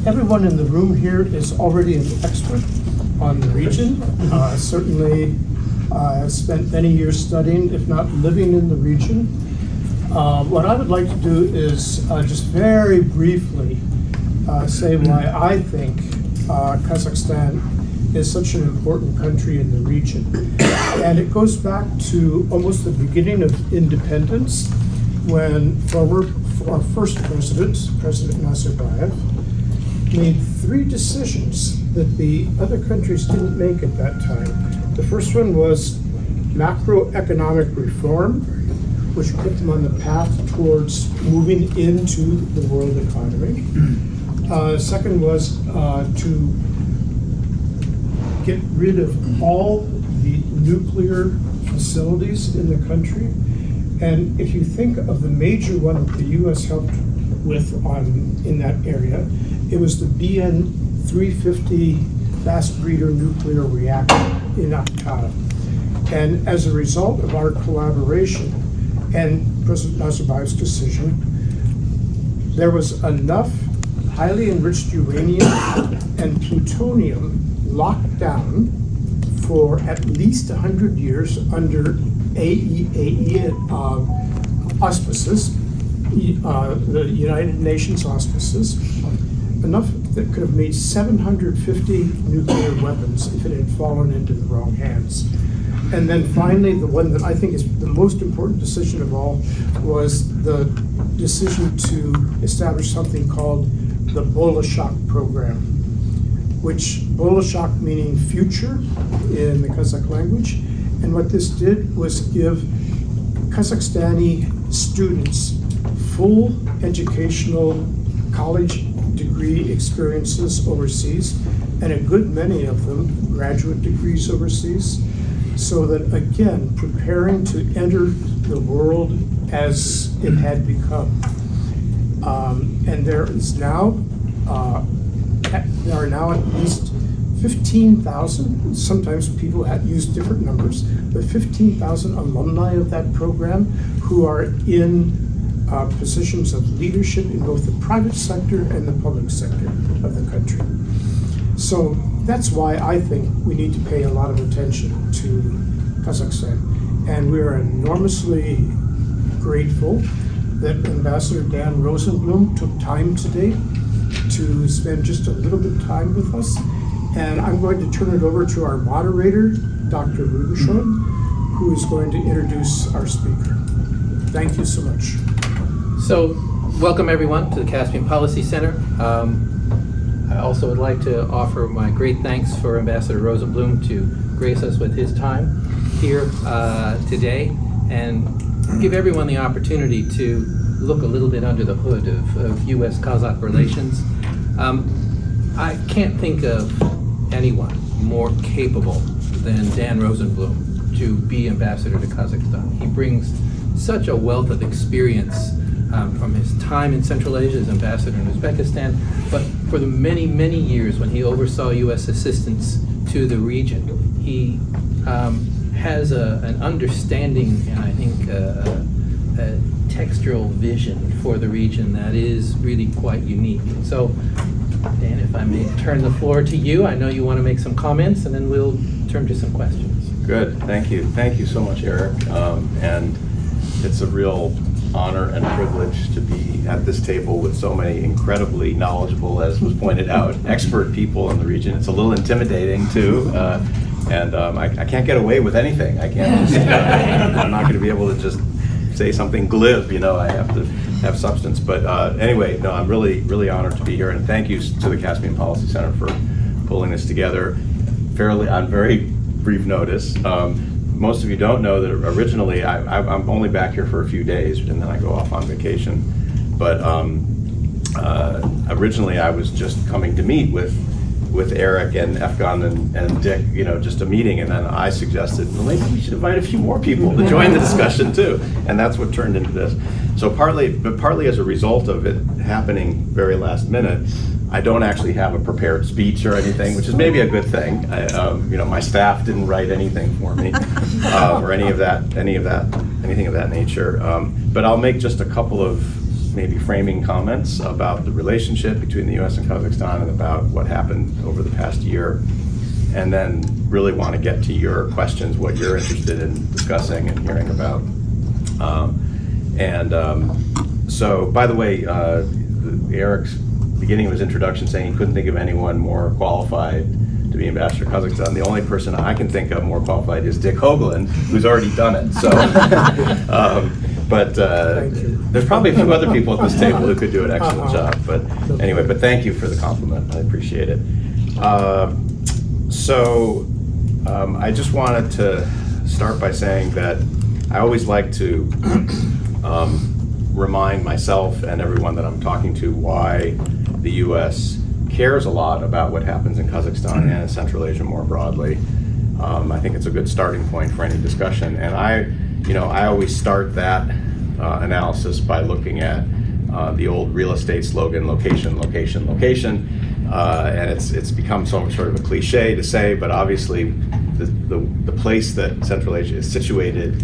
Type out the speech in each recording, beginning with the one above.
everyone in the room here is already an expert on the region. Certainly has spent many years studying, if not living in the region. What I would like to do is just very briefly say why I think Kazakhstan is such an important country in the region. And it goes back to almost the beginning of independence, when our first president, President Nazarbayev, made 3 decisions that the other countries didn't make at that time. The first one was macroeconomic reform, which put them on the path towards moving into the world economy. Second was to get rid of all the nuclear facilities in the country. And if you think of the major one that the US helped with in that area, it was the BN-350 fast breeder nuclear reactor in Astana. And as a result of our collaboration and President Nazarbayev's decision, there was enough highly enriched uranium and plutonium locked down for at least 100 years under AEAE auspices, the United Nations auspices, enough that could have made 750 nuclear weapons if it had fallen into the wrong hands. And then finally, the one that I think is the most important decision of all was the decision to establish something called the Bolshak program, which Bolshak meaning future in the Kazakh language. And what this did was give Kazakhstani students full educational college degree experiences overseas, and a good many of them graduate degrees overseas, so that again, preparing to enter the world as it had become. And there are now at least 15,000, sometimes people use different numbers, but 15,000 alumni of that program who are in positions of leadership in both the private sector and the public sector of the country. So that's why I think we need to pay a lot of attention to Kazakhstan. And we are enormously grateful that Ambassador Dan Rosenblum took time today to spend just a little bit of time with us. And I'm going to turn it over to our moderator, Dr. Rubenschon, who is going to introduce our speaker. Thank you so much. So, welcome everyone to the Caspian Policy Center. I also would like to offer my great thanks for Ambassador Rosenblum to grace us with his time here today and give everyone the opportunity to look a little bit under the hood of US-Kazakh relations. I can't think of anyone more capable than Dan Rosenblum to be ambassador to Kazakhstan. He brings such a wealth of experience from his time in Central Asia as ambassador in Uzbekistan, but for the many, many years when he oversaw U.S. assistance to the region, he has an understanding and I think a textural vision for the region that is really quite unique. So, Dan, if I may turn the floor to you. I know you want to make some comments, and then we'll turn to some questions. Good, thank you. Thank you so much, Eric. And it's a real honor and privilege to be at this table with so many incredibly knowledgeable, as was pointed out, expert people in the region. It's a little intimidating too, and I can't get away with anything. I can't just, I'm not going to be able to just say something glib, you know, I have to have substance. But anyway, no, I'm really honored to be here, and thank you to the Caspian Policy Center for pulling this together fairly on very brief notice. Most of you don't know that originally I'm only back here for a few days, and then I go off on vacation. But originally I was just coming to meet with Eric and Efkan and Dick, you know, just a meeting, and then I suggested, well, maybe we should invite a few more people to join the discussion too, and that's what turned into this. So partly as a result of it happening very last minute, I don't actually have a prepared speech or anything, which is maybe a good thing. You know, my staff didn't write anything for me, or anything of that nature. But I'll make just a couple of maybe framing comments about the relationship between the US and Kazakhstan and about what happened over the past year, and then really want to get to your questions, what you're interested in discussing and hearing about. So, by the way, Eric's beginning of his introduction saying he couldn't think of anyone more qualified to be ambassador to Kazakhstan. The only person I can think of more qualified is Dick Hoagland, who's already done it. So, there's probably a few other people at this table who could do an excellent job. But anyway, but thank you for the compliment. I appreciate it. I just wanted to start by saying that I always like to remind myself and everyone that I'm talking to why the U.S. cares a lot about what happens in Kazakhstan and in Central Asia more broadly. I think it's a good starting point for any discussion. And I always start that analysis by looking at the old real estate slogan, location, location, location. And it's become sort of a cliche to say, but obviously the place that Central Asia is situated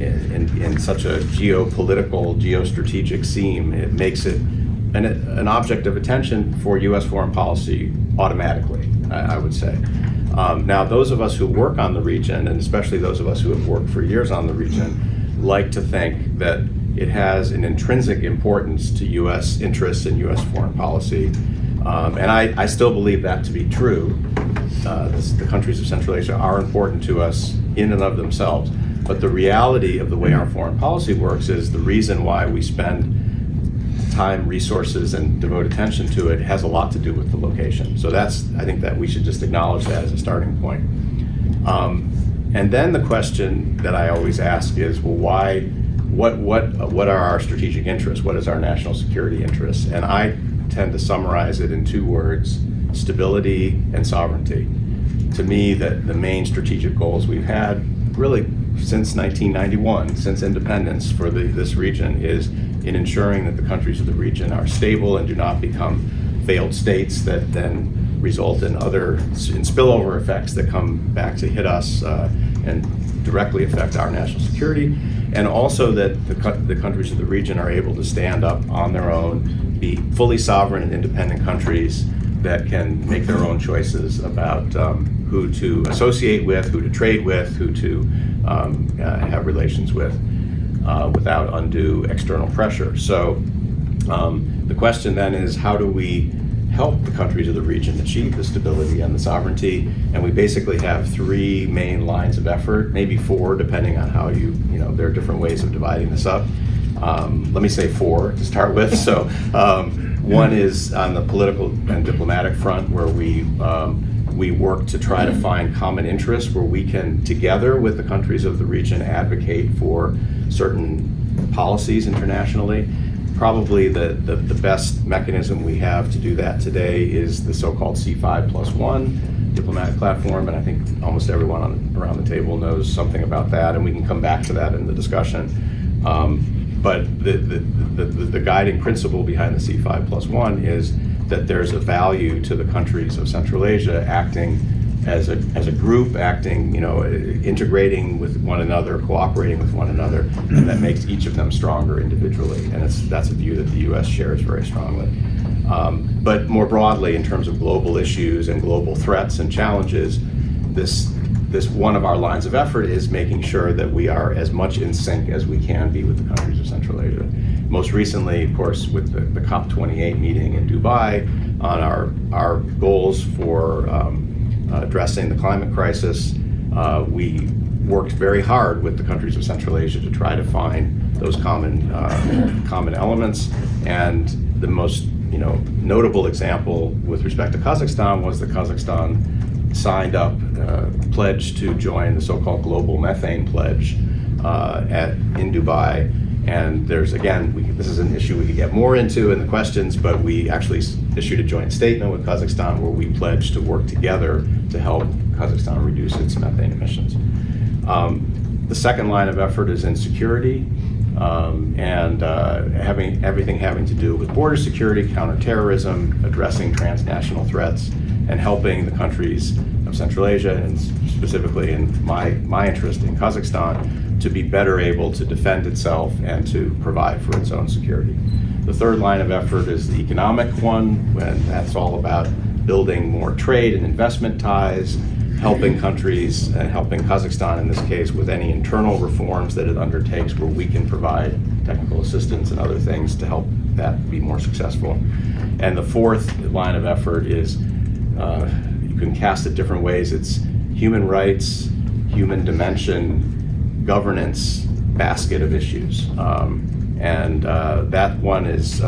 in such a geopolitical, geostrategic seam, it makes it an object of attention for U.S. foreign policy automatically, I would say. Now, those of us who work on the region, and especially those of us who have worked for years on the region, like to think that it has an intrinsic importance to U.S. interests and U.S. foreign policy. And I still believe that to be true. The countries of Central Asia are important to us in and of themselves. But the reality of the way our foreign policy works is the reason why we spend time, resources, and devote attention to it has a lot to do with the location. So I think that we should just acknowledge that as a starting point. And then the question that I always ask is, well, what are our strategic interests? What is our national security interests? And I tend to summarize it in two words: stability and sovereignty. To me, that the main strategic goals we've had really since 1991, since independence for this region, is in ensuring that the countries of the region are stable and do not become failed states that then result in spillover effects that come back to hit us and directly affect our national security, and also that the countries of the region are able to stand up on their own, be fully sovereign and independent countries that can make their own choices about who to associate with, who to trade with, who to have relations with without undue external pressure. So the question then is, how do we help the countries of the region achieve the stability and the sovereignty? And we basically have three main lines of effort, maybe four, depending on how there are different ways of dividing this up. Let me say four to start with. So one is on the political and diplomatic front, where we work to try to find common interests where we can, together with the countries of the region, advocate for certain policies internationally. Probably the best mechanism we have to do that today is the so-called C5+1 diplomatic platform, and I think almost everyone around the table knows something about that, and we can come back to that in the discussion. But the guiding principle behind the C5+1 is that there's a value to the countries of Central Asia acting as a group, acting, integrating with one another, cooperating with one another, and that makes each of them stronger individually. And that's a view that the U.S. shares very strongly. But more broadly, in terms of global issues and global threats and challenges, this one of our lines of effort is making sure that we are as much in sync as we can be with the countries of Central Asia. Most recently, of course, with the COP28 meeting in Dubai on our goals for addressing the climate crisis, we worked very hard with the countries of Central Asia to try to find those common elements. And the most notable example with respect to Kazakhstan was that Kazakhstan signed up, pledged to join the so-called Global Methane Pledge in Dubai. And there's, again, this is an issue we could get more into in the questions, but we actually issued a joint statement with Kazakhstan where we pledged to work together to help Kazakhstan reduce its methane emissions. The second line of effort is in security, and everything having to do with border security, counterterrorism, addressing transnational threats, and helping the countries of Central Asia, and specifically in my interest in Kazakhstan, to be better able to defend itself and to provide for its own security. The third line of effort is the economic one, and that's all about building more trade and investment ties, helping countries, and helping Kazakhstan in this case, with any internal reforms that it undertakes where we can provide technical assistance and other things to help that be more successful. And the fourth line of effort is, you can cast it different ways. It's human rights, human dimension, governance basket of issues. That one is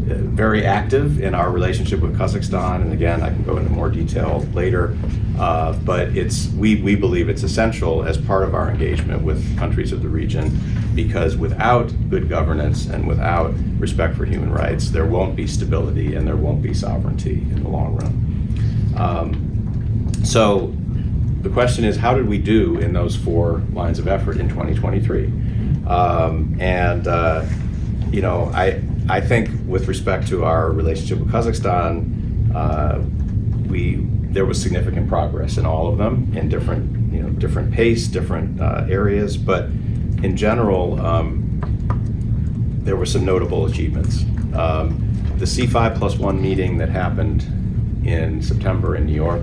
very active in our relationship with Kazakhstan, and again, I can go into more detail later, but we believe it's essential as part of our engagement with countries of the region, because without good governance and without respect for human rights, there won't be stability and there won't be sovereignty in the long run. So the question is, how did we do in those four lines of effort in 2023? I think with respect to our relationship with Kazakhstan, there was significant progress in all of them, in different pace, different areas, but in general, there were some notable achievements. The C5+1 meeting that happened in September in New York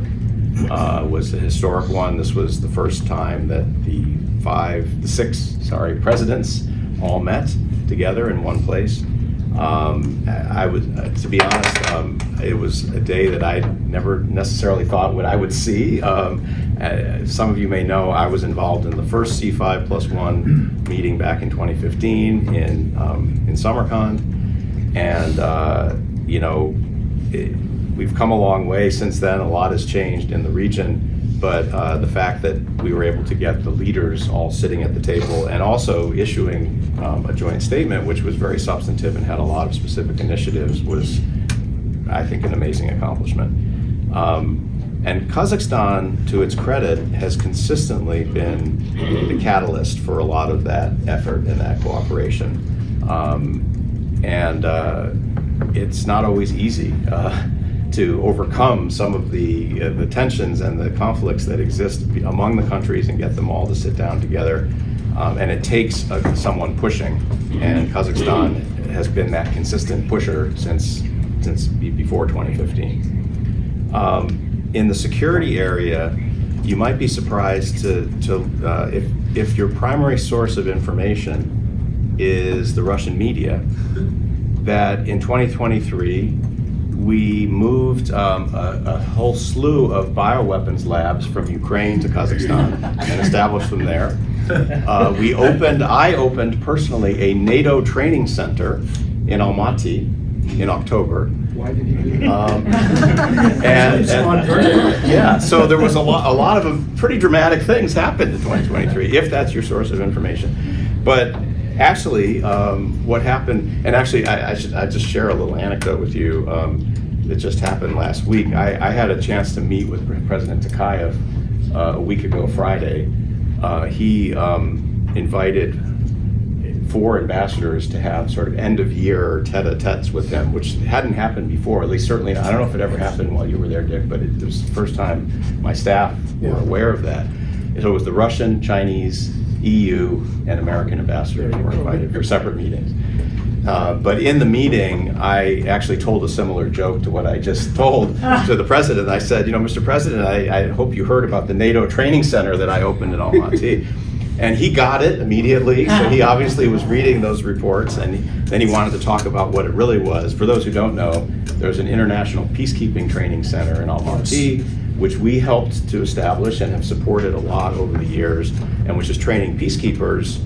was a historic one. This was the first time that the six presidents all met together in one place. To be honest, it was a day that I never necessarily thought I would see. Some of you may know I was involved in the first C5+1 meeting back in 2015 in Samarkand, and we've come a long way since then. A lot has changed in the region. But the fact that we were able to get the leaders all sitting at the table and also issuing a joint statement, which was very substantive and had a lot of specific initiatives, was, I think, an amazing accomplishment. And Kazakhstan, to its credit, has consistently been the catalyst for a lot of that effort and that cooperation. It's not always easy to overcome some of the tensions and the conflicts that exist among the countries and get them all to sit down together. And it takes someone pushing, and Kazakhstan has been that consistent pusher since before 2015. In the security area, you might be surprised if your primary source of information is the Russian media, that in 2023, we moved a whole slew of bioweapons labs from Ukraine to Kazakhstan and established them there. I opened personally a NATO training center in Almaty in October. Why did you do that? So there was a lot of pretty dramatic things happened in 2023, if that's your source of information. But actually, what happened, and actually I just share a little anecdote with you that just happened last week. I had a chance to meet with President Tokayev a week ago Friday. He invited 4 ambassadors to have sort of end-of-year tete-a-tetes with him, which hadn't happened before, at least certainly, I don't know if it ever happened while you were there, Dick, but it was the first time my staff were aware of that. So it was the Russian, Chinese, EU, and American ambassadors were invited for separate meetings. But in the meeting, I actually told a similar joke to what I just told to the president. I said, Mr. President, I hope you heard about the NATO training center that I opened in Almaty. And he got it immediately, so he obviously was reading those reports, and then he wanted to talk about what it really was. For those who don't know, there's an international peacekeeping training center in Almaty, which we helped to establish and have supported a lot over the years, and which is training peacekeepers,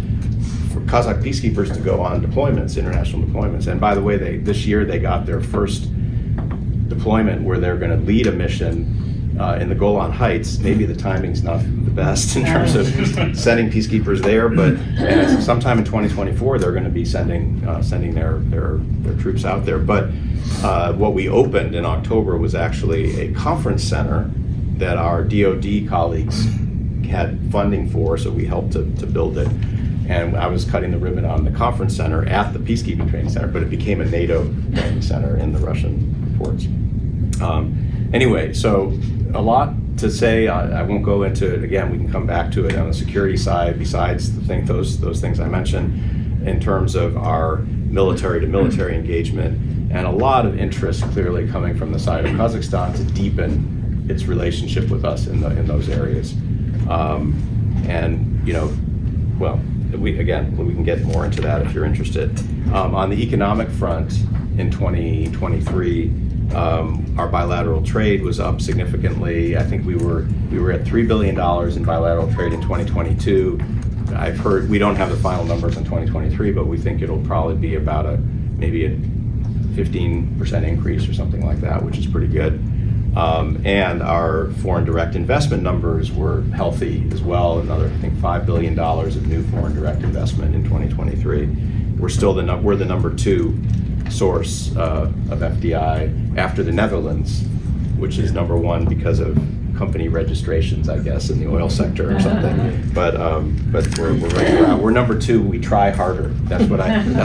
for Kazakh peacekeepers, to go on deployments, international deployments. And by the way, this year they got their first deployment where they're going to lead a mission in the Golan Heights. Maybe the timing's not the best in terms of sending peacekeepers there, but sometime in 2024 they're going to be sending their troops out there. But what we opened in October was actually a conference center that our DoD colleagues had funding for, so we helped to build it. And I was cutting the ribbon on the conference center at the peacekeeping training center, but it became a NATO training center in the Russian ports. Anyway, so a lot to say. I won't go into it again. We can come back to it on the security side. Besides those things I mentioned, in terms of our military-to-military engagement, and a lot of interest clearly coming from the side of Kazakhstan to deepen its relationship with us in those areas. And well, we can get more into that if you're interested. On the economic front, in 2023, our bilateral trade was up significantly. I think we were at $3 billion in bilateral trade in 2022. I've heard, we don't have the final numbers in 2023, but we think it'll probably be about maybe a 15% increase or something like that, which is pretty good. And our foreign direct investment numbers were healthy as well. Another, I think, $5 billion of new foreign direct investment in 2023. We're the number 2 source of FDI after the Netherlands, which is number 1 because of company registrations, I guess, in the oil sector or something. But we're number 2. We try harder. That's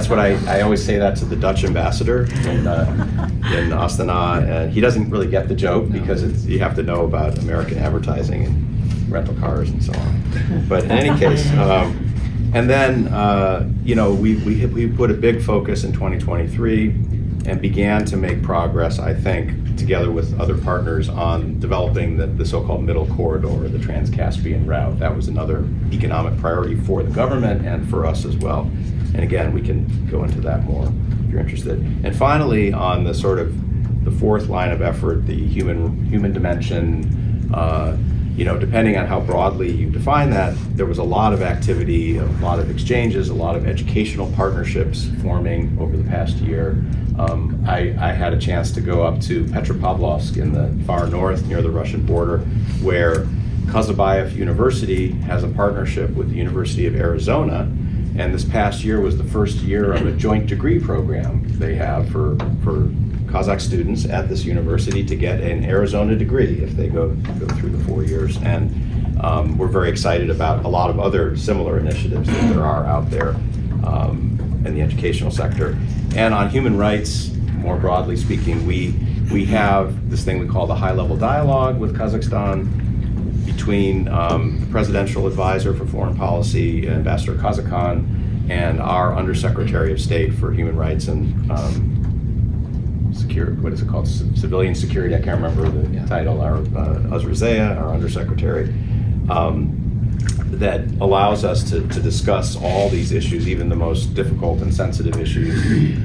what I always say that to the Dutch ambassador in Astana, and he doesn't really get the joke because you have to know about American advertising and rental cars and so on. But in any case, and then we put a big focus in 2023 and began to make progress, I think, together with other partners on developing the so-called middle corridor, the Trans-Caspian route. That was another economic priority for the government and for us as well. And again, we can go into that more if you're interested. And finally, on the sort of the 4th line of effort, the human dimension, depending on how broadly you define that, there was a lot of activity, a lot of exchanges, a lot of educational partnerships forming over the past year. I had a chance to go up to Petropavlovsk in the far north near the Russian border, where Kazabayev University has a partnership with the University of Arizona, and this past year was the first year of a joint degree program they have for Kazakh students at this university to get an Arizona degree if they go through the 4 years. And we're very excited about a lot of other similar initiatives that there are out there in the educational sector. And on human rights, more broadly speaking, we have this thing we call the high-level dialogue with Kazakhstan between the presidential advisor for foreign policy, Ambassador Kazakhan, and our Undersecretary of State for Human Rights and what is it called? Civilian security. I can't remember the title. Our Uzbekistan, our Undersecretary, that allows us to discuss all these issues, even the most difficult and sensitive issues.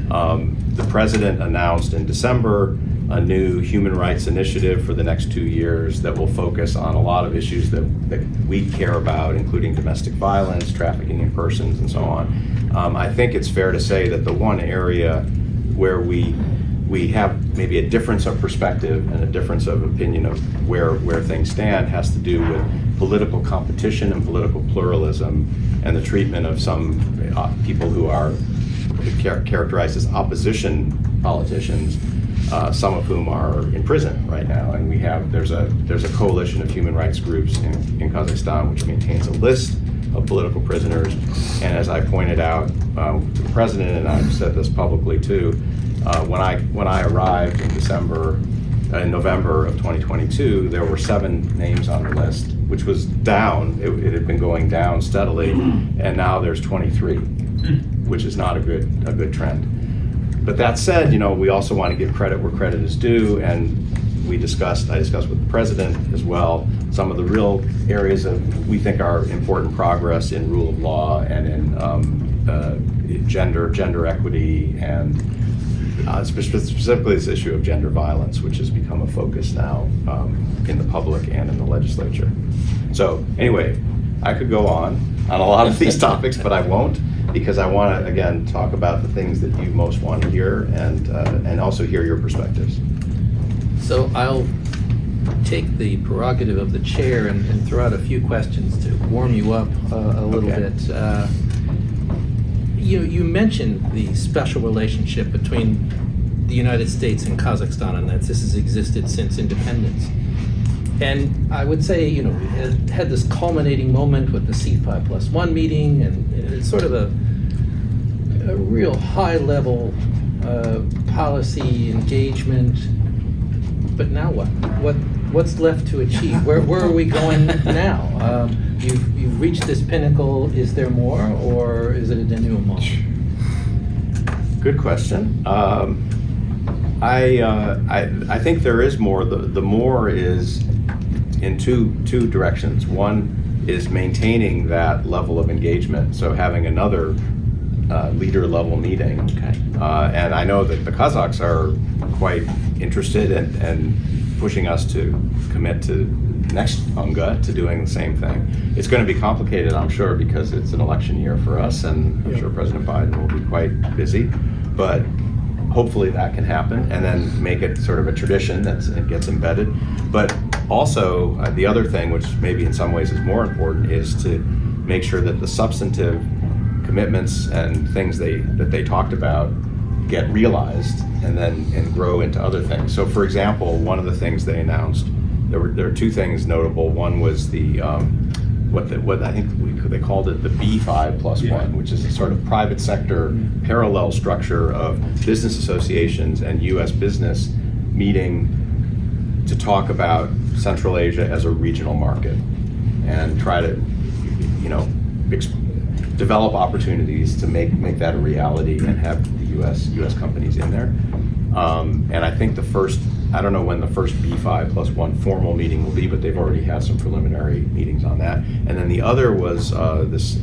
The president announced in December a new human rights initiative for the next 2 years that will focus on a lot of issues that we care about, including domestic violence, trafficking in persons, and so on. I think it's fair to say that the one area where we have maybe a difference of perspective and a difference of opinion of where things stand has to do with political competition and political pluralism and the treatment of some people who are characterized as opposition politicians, some of whom are in prison right now. And there's a coalition of human rights groups in Kazakhstan which maintains a list of political prisoners. And as I pointed out to the president, and I've said this publicly too, when I arrived in November of 2022, there were 7 names on the list, which was down. It had been going down steadily, and now there's 23, which is not a good trend. But that said, we also want to give credit where credit is due, and I discussed with the president as well some of the real areas we think are important progress in rule of law and in gender equity, and specifically this issue of gender violence, which has become a focus now in the public and in the legislature. So anyway, I could go on a lot of these topics, but I won't, because I want to, again, talk about the things that you most want to hear and also hear your perspectives. So I'll take the prerogative of the chair and throw out a few questions to warm you up a little bit. You mentioned the special relationship between the United States and Kazakhstan, and that this has existed since independence. And I would say, we had this culminating moment with the C5+1 meeting, and it's sort of a real high-level policy engagement. But now what? What's left to achieve? Where are we going now? You've reached this pinnacle. Is there more, or is it a denouement? Good question. I think there is more. The more is in two directions. One is maintaining that level of engagement, so having another leader level meeting. Okay. And I know that the Kazakhs are quite interested and pushing us to commit to next UNGA to doing the same thing. It's going to be complicated, I'm sure, because it's an election year for us, and I'm sure President Biden will be quite busy. But hopefully that can happen, and then make it sort of a tradition it gets embedded. But also, the other thing, which maybe in some ways is more important, is to make sure that the substantive commitments and things that they talked about get realized and grow into other things. So, for example, one of the things they announced, there were two things notable. One was the what I think they called it the B5+1, which is a sort of private sector parallel structure of business associations and U.S. business meeting to talk about Central Asia as a regional market and try to, develop opportunities to make that a reality and have the U.S. companies in there. And I think I don't know when the first B5+1 formal meeting will be, but they've already had some preliminary meetings on that. And then the other was this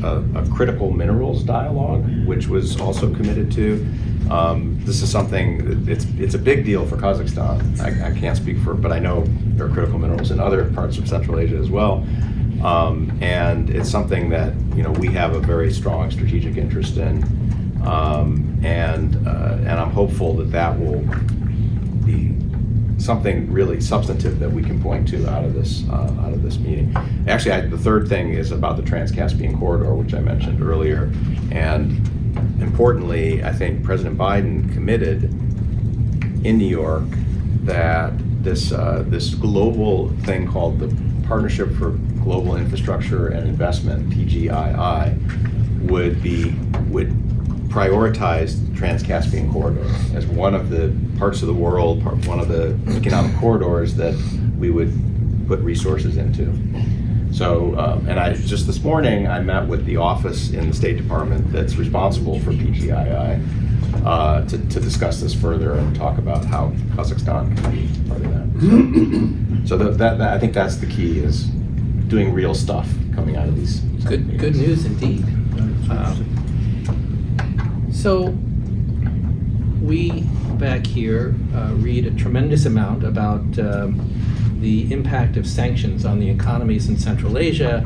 critical minerals dialogue, which was also committed to. This is something, it's a big deal for Kazakhstan. I can't speak for it, but I know there are critical minerals in other parts of Central Asia as well. And it's something that we have a very strong strategic interest in. And I'm hopeful that will be something really substantive that we can point to out of this meeting. Actually, the third thing is about the Trans-Caspian corridor, which I mentioned earlier. And importantly, I think President Biden committed in New York that this global thing called the Partnership for Global Infrastructure and Investment, PGII, would prioritize the Trans-Caspian corridor as one of the parts of the world, one of the economic corridors that we would put resources into. So, and just this morning, I met with the office in the State Department that's responsible for PGII to discuss this further and talk about how Kazakhstan can be part of that. So that I think that's the key, is doing real stuff coming out of these. Good news indeed. So we back here read a tremendous amount about the impact of sanctions on the economies in Central Asia.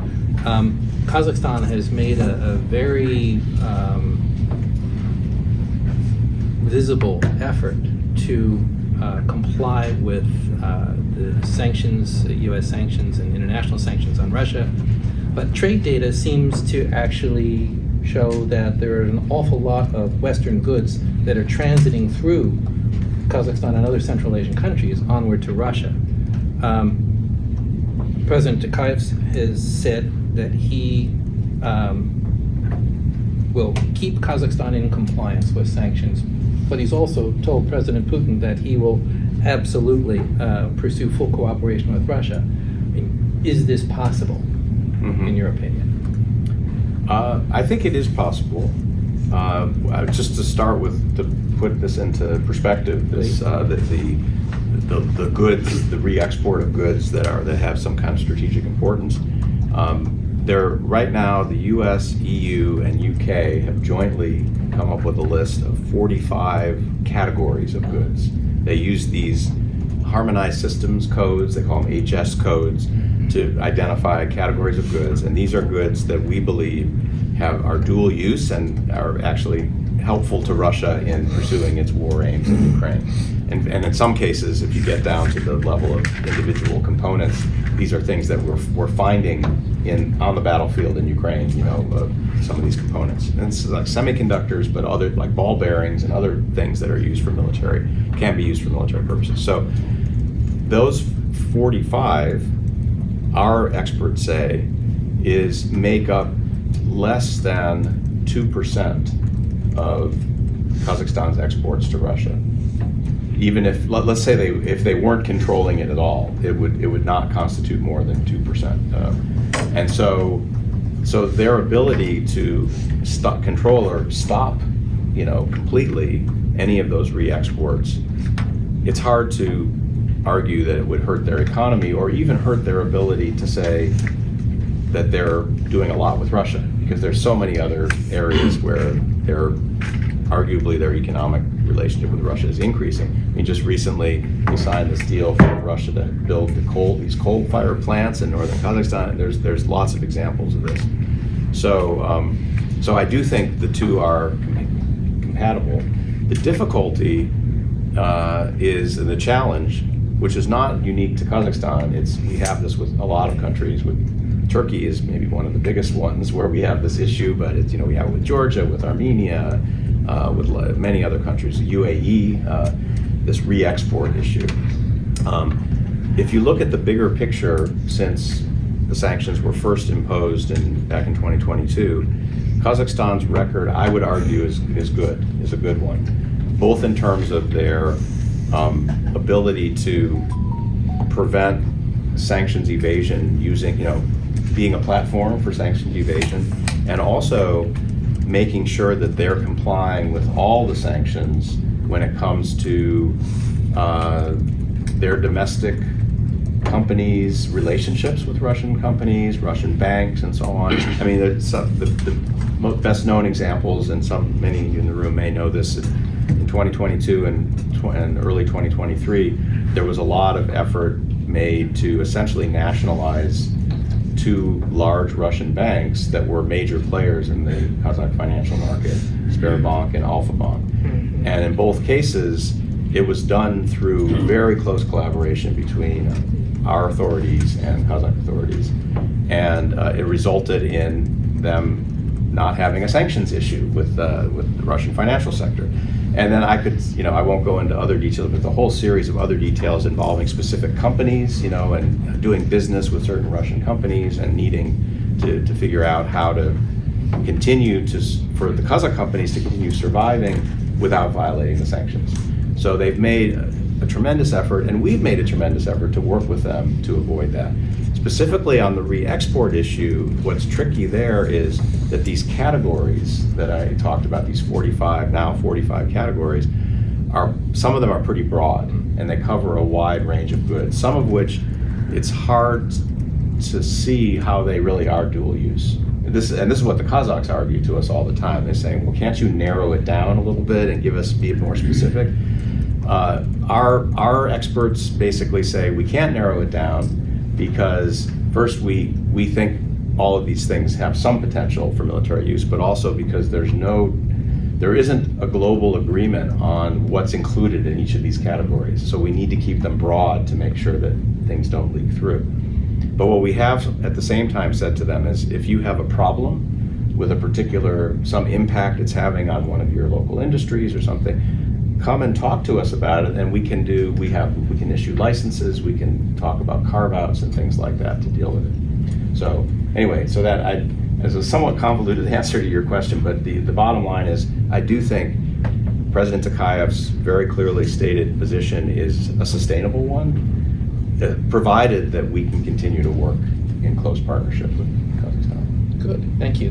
Kazakhstan has made a very visible effort to comply with the sanctions, U.S. sanctions and international sanctions on Russia. But trade data seems to actually show that there are an awful lot of Western goods that are transiting through Kazakhstan and other Central Asian countries onward to Russia. President Tokayev has said that he will keep Kazakhstan in compliance with sanctions, but he's also told President Putin that he will absolutely pursue full cooperation with Russia. I mean, is this possible, in your opinion? I think it is possible. Just to start with, to put this into perspective, the goods, the re-export of goods that have some kind of strategic importance. Right now, the U.S., EU, and UK have jointly come up with a list of 45 categories of goods. They use these harmonized systems codes, they call them HS codes, to identify categories of goods. And these are goods that we believe are dual use and are actually helpful to Russia in pursuing its war aims in Ukraine. And in some cases, if you get down to the level of individual components, these are things that we're finding on the battlefield in Ukraine, some of these components. And it's like semiconductors, but other, like ball bearings and other things that are used for military, can be used for military purposes. So those 45, our experts say, make up less than 2% of Kazakhstan's exports to Russia. Even if, let's say if they weren't controlling it at all, it would not constitute more than 2%. And so their ability to control or stop completely any of those re-exports, it's hard to argue that it would hurt their economy or even hurt their ability to say that they're doing a lot with Russia, because there's so many other areas where arguably their economic relationship with Russia is increasing. I mean, just recently we signed this deal for Russia to build these coal-fired plants in northern Kazakhstan, and there's lots of examples of this. So I do think the two are compatible. The difficulty is the challenge, which is not unique to Kazakhstan. We have this with a lot of countries. With Turkey is maybe one of the biggest ones where we have this issue, but it's, we have it with Georgia, with Armenia, with many other countries, UAE, this re-export issue. If you look at the bigger picture since the sanctions were first imposed back in 2022, Kazakhstan's record, I would argue, is a good one, both in terms of their ability to prevent sanctions evasion using, being a platform for sanctions evasion, and also making sure that they're complying with all the sanctions when it comes to their domestic companies' relationships with Russian companies, Russian banks, and so on. I mean, the best known examples, and many of you in the room may know this, in 2022 and early 2023, there was a lot of effort made to essentially nationalize two large Russian banks that were major players in the Kazakh financial market, Sberbank and Alfa-Bank. Mm-hmm. And in both cases, it was done through very close collaboration between our authorities and Kazakh authorities. And it resulted in them not having a sanctions issue with the Russian financial sector. And then I won't go into other details, but the whole series of other details involving specific companies, and doing business with certain Russian companies and needing to figure out how to continue for the Kazakh companies to continue surviving without violating the sanctions. So they've made a tremendous effort, and we've made a tremendous effort to work with them to avoid that. Specifically on the re-export issue, what's tricky there is that these categories that I talked about, these 45 categories, some of them are pretty broad, and they cover a wide range of goods, some of which it's hard to see how they really are dual use. This is what the Kazakhs argue to us all the time. They're saying, well, can't you narrow it down a little bit and be more specific? Our experts basically say we can't narrow it down because first we think all of these things have some potential for military use, but also because there isn't a global agreement on what's included in each of these categories. So we need to keep them broad to make sure that things don't leak through. But what we have at the same time said to them is, if you have a problem with some impact it's having on one of your local industries or something, come and talk to us about it, and we can issue licenses, we can talk about carve-outs and things like that to deal with it. So anyway, as a somewhat convoluted answer to your question, but the bottom line is, I do think President Tokayev's very clearly stated position is a sustainable one, provided that we can continue to work in close partnership with Kazakhstan. Good, thank you.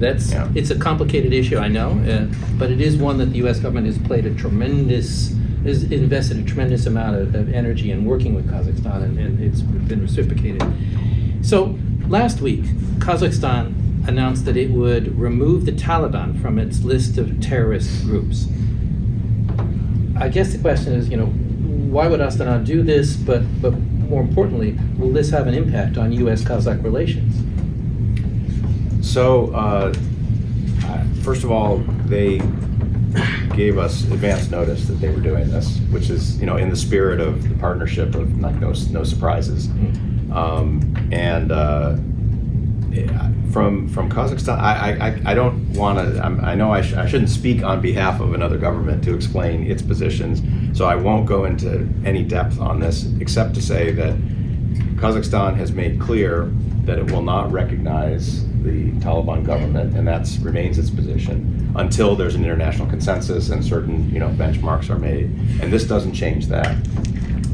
It's a complicated issue, I know, but it is one that the U.S. government has invested a tremendous amount of energy in working with Kazakhstan, and it's been reciprocated. So last week, Kazakhstan announced that it would remove the Taliban from its list of terrorist groups. I guess the question is, why would Astana do this? But more importantly, will this have an impact on U.S.-Kazakh relations? So, first of all, they gave us advance notice that they were doing this, which is, in the spirit of the partnership of no surprises. From Kazakhstan, I don't want to. I know I shouldn't speak on behalf of another government to explain its positions, so I won't go into any depth on this, except to say that Kazakhstan has made clear that it will not recognize the Taliban government, and that remains its position until there's an international consensus and certain benchmarks are made. And this doesn't change that.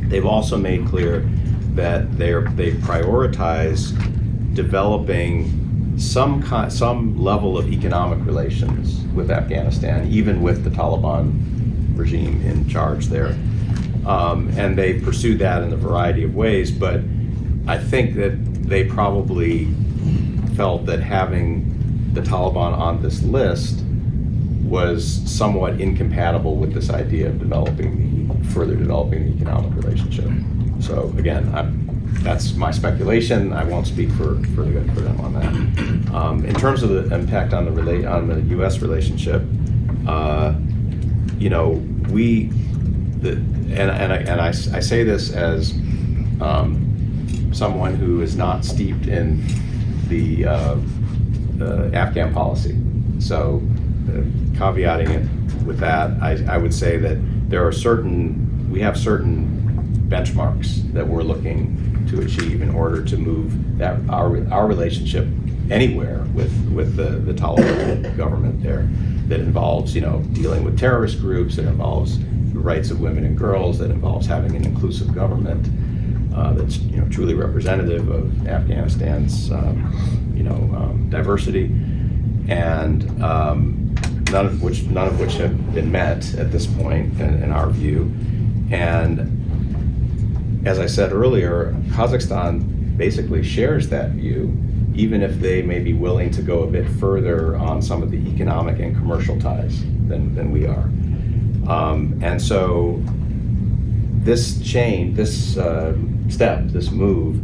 They've also made clear that they prioritize developing some level of economic relations with Afghanistan, even with the Taliban regime in charge there. And they pursued that in a variety of ways, but I think that they probably felt that having the Taliban on this list was somewhat incompatible with this idea of further developing the economic relationship. So again, that's my speculation. I won't speak for them on that. In terms of the impact on the U.S. relationship, I say this as someone who is not steeped in the Afghan policy. So, caveating it with that, I would say that we have certain benchmarks that we're looking to achieve in order to move our relationship anywhere with the Taliban government there. That involves, dealing with terrorist groups. That involves the rights of women and girls. That involves having an inclusive government that's truly representative of Afghanistan's diversity, and none of which have been met at this point in our view. And as I said earlier, Kazakhstan basically shares that view, even if they may be willing to go a bit further on some of the economic and commercial ties than we are. And so this move,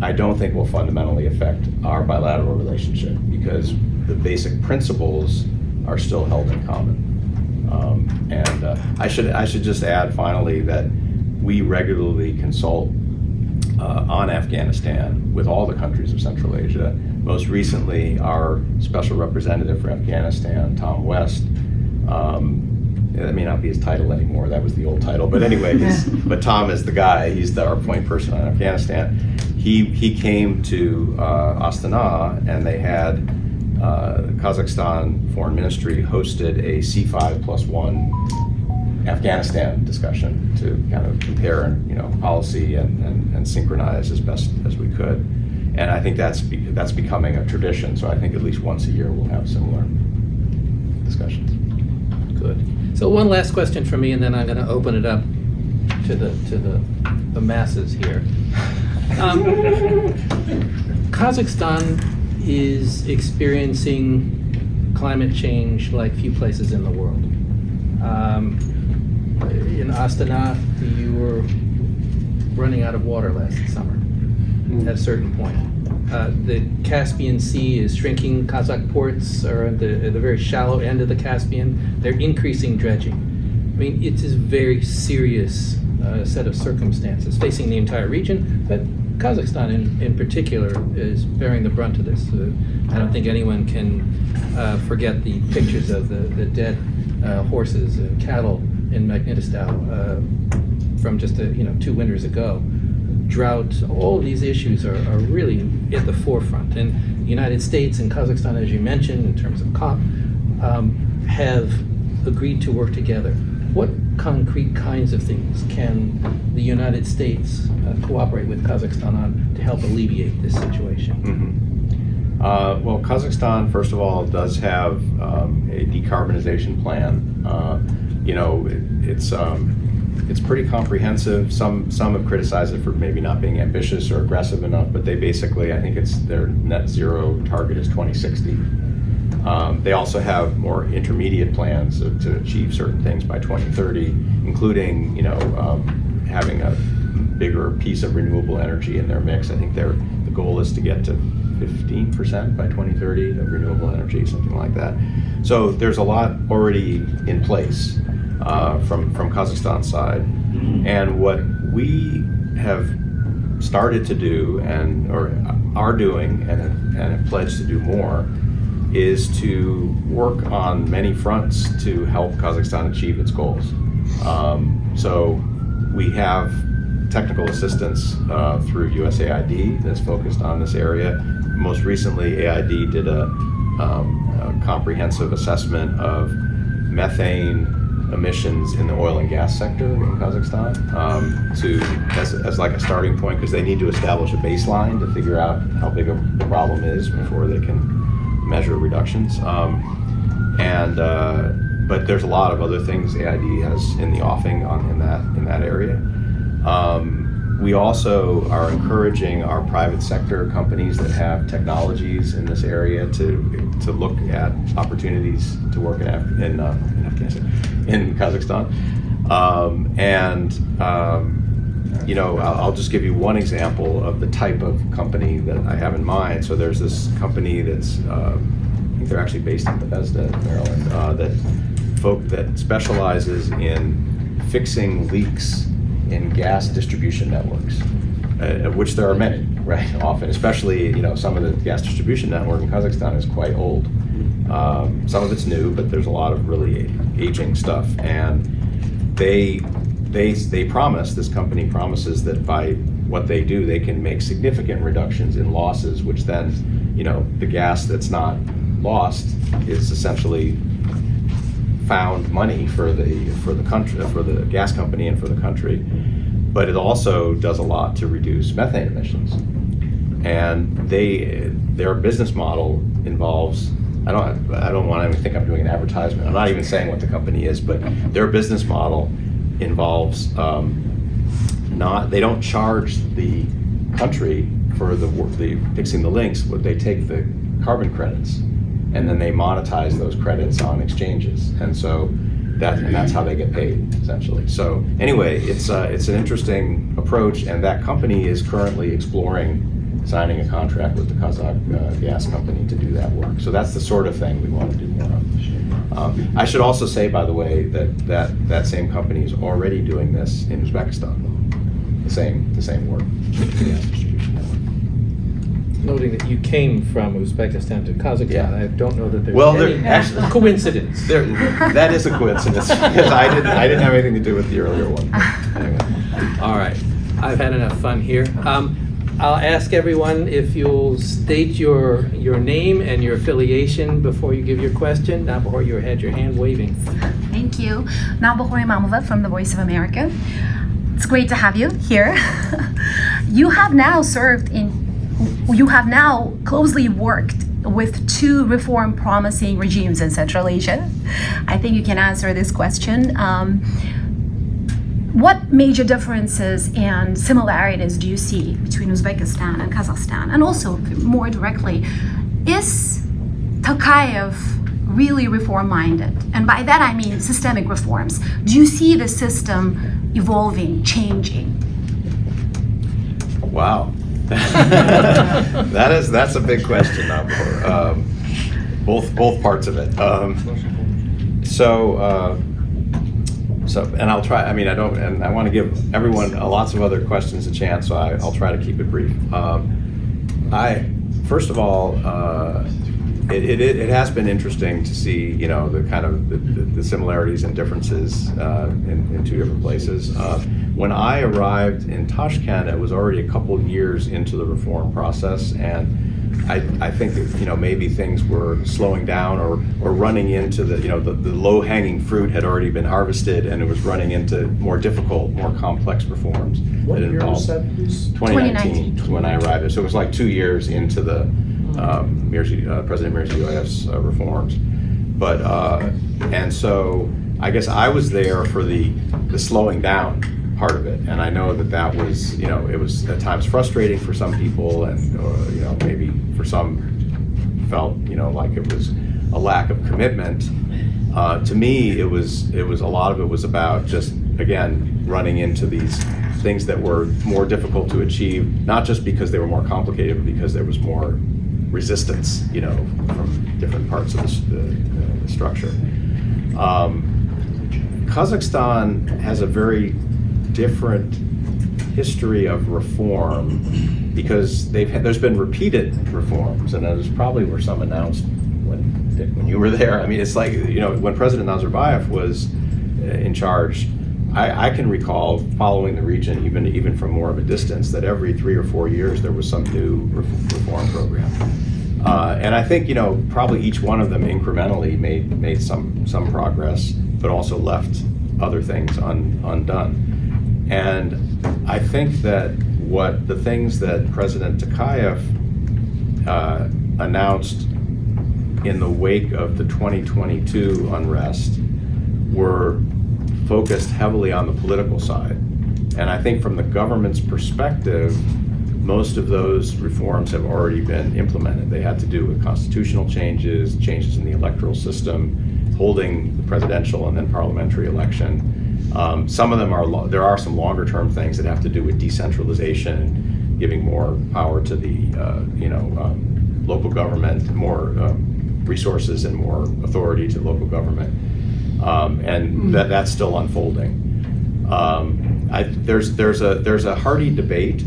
I don't think will fundamentally affect our bilateral relationship, because the basic principles are still held in common. I should just add finally that we regularly consult on Afghanistan with all the countries of Central Asia. Most recently, our special representative for Afghanistan, Tom West, that may not be his title anymore, that was the old title, but anyway, but Tom is the guy, he's our point person on Afghanistan. He came to Astana, and they had Kazakhstan Foreign Ministry hosted a C5+1 Afghanistan discussion to kind of compare policy and synchronize as best as we could. And I think that's becoming a tradition, so I think at least once a year we'll have similar discussions. Good. So one last question from me, and then I'm going to open it up to the masses here. Kazakhstan is experiencing climate change like few places in the world. In Astana, you were running out of water last summer at a certain point. The Caspian Sea is shrinking. Kazakh ports are at the very shallow end of the Caspian. They're increasing dredging. I mean, it is a very serious set of circumstances facing the entire region, but Kazakhstan in particular is bearing the brunt of this. I don't think anyone can forget the pictures of the dead horses and cattle in Magnitostau from just 2 winters ago. Drought, all of these issues are really at the forefront. And the United States and Kazakhstan, as you mentioned, in terms of COP, have agreed to work together. What concrete kinds of things can the United States cooperate with Kazakhstan on to help alleviate this situation? Mm-hmm. Well, Kazakhstan, first of all, does have a decarbonization plan. It's pretty comprehensive. Some have criticized it for maybe not being ambitious or aggressive enough, but they basically, I think their net zero target is 2060. They also have more intermediate plans to achieve certain things by 2030, including having a bigger piece of renewable energy in their mix. I think the goal is to get to 15% by 2030 of renewable energy, something like that. So there's a lot already in place from Kazakhstan's side. And what we have started to do or are doing and have pledged to do more is to work on many fronts to help Kazakhstan achieve its goals. So we have technical assistance through USAID that's focused on this area. Most recently, AID did a comprehensive assessment of methane emissions in the oil and gas sector in Kazakhstan as like a starting point, because they need to establish a baseline to figure out how big a problem is before they can measure reductions. But there's a lot of other things AID has in the offing in that area. We also are encouraging our private sector companies that have technologies in this area to look at opportunities to work in Afghanistan, in Kazakhstan. I'll just give you one example of the type of company that I have in mind. So there's this company that's, I think they're actually based in Bethesda, Maryland, that specializes in fixing leaks in gas distribution networks, of which there are many, right? Often, especially, some of the gas distribution network in Kazakhstan is quite old. Some of it's new, but there's a lot of really aging stuff. And this company promises that by what they do, they can make significant reductions in losses, which then, the gas that's not lost is essentially found money for the country, for the gas company and for the country. But it also does a lot to reduce methane emissions. And their business model involves, I don't want to think I'm doing an advertisement. I'm not even saying what the company is, but their business model involves they don't charge the country for the fixing the links, but they take the carbon credits and then they monetize those credits on exchanges, and so that's how they get paid, essentially. So anyway, it's an interesting approach, and that company is currently exploring signing a contract with the Kazakh gas company to do that work. So that's the sort of thing we want to do more of. I should also say, by the way, that same company is already doing this in Uzbekistan. The same work. Noting that you came from Uzbekistan to Kazakhstan, Yeah. I don't know that there's any coincidence. That is a coincidence, because I didn't have anything to do with the earlier one. Anyway. All right, I've had enough fun here. I'll ask everyone if you'll state your name and your affiliation before you give your question. Now, before you had your hand waving. Thank you. Nabahor Imamova from the Voice of America. It's great to have you here. You have now closely worked with two reform promising regimes in Central Asia. I think you can answer this question. What major differences and similarities do you see between Uzbekistan and Kazakhstan? And also, more directly, is Tokayev really reform-minded? And by that I mean systemic reforms. Do you see the system evolving, changing? Wow. That's a big question, Nabor. Both parts of it. And I'll try. I want to give everyone lots of other questions a chance, so I'll try to keep it brief. First of all, it has been interesting to see, the kind of the similarities and differences in two different places. When I arrived in Tashkent, it was already a couple of years into the reform process, and I think that, maybe things were slowing down or running into the low-hanging fruit had already been harvested, and it was running into more difficult, more complex reforms. What year was that, please? 2019 was when I arrived. So it was like 2 years into the President Mirziyoyev's reforms. But and so I guess I was there for the slowing down part of it, and I know that was, it was at times frustrating for some people, and maybe for some felt, like it was a lack of commitment. To me, it was a lot of it was about just, again, running into these things that were more difficult to achieve, not just because they were more complicated, but because there was more resistance, from different parts of the structure. Kazakhstan has a very different history of reform because there's been repeated reforms, and those probably were some announced when you were there. I mean, it's like, when President Nazarbayev was in charge, I can recall following the region even from more of a distance, that every 3 or 4 years there was some new reform program. And I think, probably each one of them incrementally made some progress. but also left other things undone. And I think that the things that President Tokayev announced in the wake of the 2022 unrest were focused heavily on the political side. And I think from the government's perspective, most of those reforms have already been implemented. They had to do with constitutional changes, changes in the electoral system, holding the presidential and then parliamentary election. Some of them there are some longer term things that have to do with decentralization, giving more power to the local government, more resources and more authority to local government. And that's still unfolding. There's a hearty debate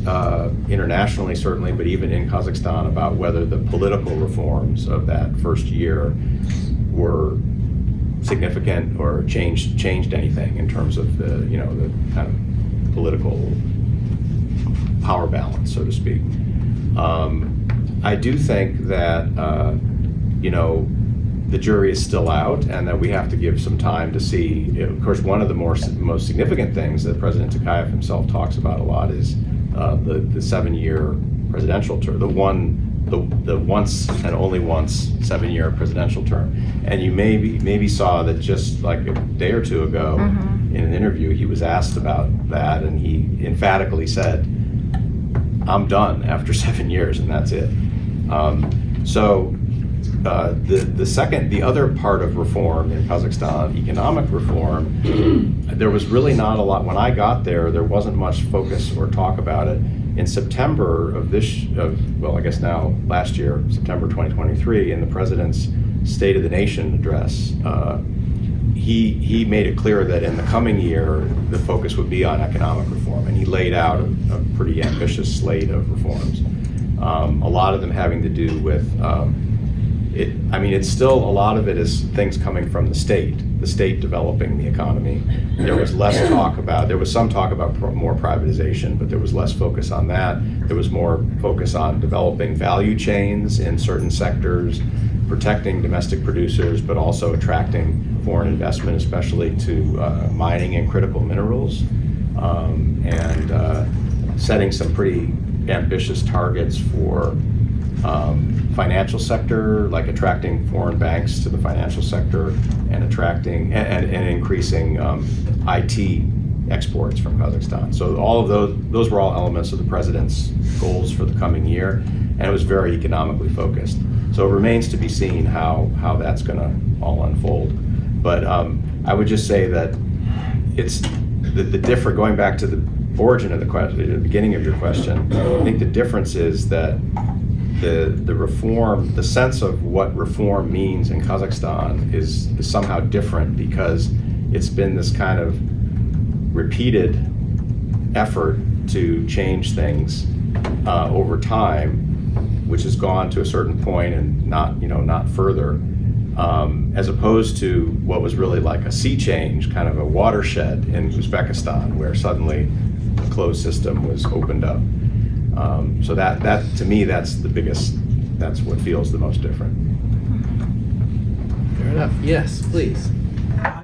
internationally, certainly, but even in Kazakhstan, about whether the political reforms of that first year were significant or changed anything in terms of the kind of political power balance, so to speak. I do think that the jury is still out, and that we have to give some time to see. Of course, one of the most significant things that President Tokayev himself talks about a lot is the 7-year presidential term, the once and only once 7-year presidential term. And you maybe saw that just like a day or two ago in an interview, he was asked about that, and he emphatically said, "I'm done after 7 years, and that's it." The other part of reform in Kazakhstan, economic reform, there was really not a lot. When I got there wasn't much focus or talk about it. In September last year, September 2023, in the president's State of the Nation address, he made it clear that in the coming year, the focus would be on economic reform, and he laid out a pretty ambitious slate of reforms. A lot of them having to do with it's still, a lot of it is things coming from the state developing the economy. There was some talk about more privatization, but there was less focus on that. There was more focus on developing value chains in certain sectors, protecting domestic producers, but also attracting foreign investment, especially to mining and critical minerals, and setting some pretty ambitious targets for financial sector, like attracting foreign banks to the financial sector, and attracting and increasing IT exports from Kazakhstan. So all of those were all elements of the president's goals for the coming year, and it was very economically focused. So it remains to be seen how that's going to all unfold. But I would just say that it's going back to the origin of the question, the beginning of your question. I think the difference is that the reform, the sense of what reform means in Kazakhstan is somehow different, because it's been this kind of repeated effort to change things over time, which has gone to a certain point and not further, as opposed to what was really like a sea change, kind of a watershed in Uzbekistan, where suddenly a closed system was opened up. So that to me, that's what feels the most different. Fair enough. Yes, please.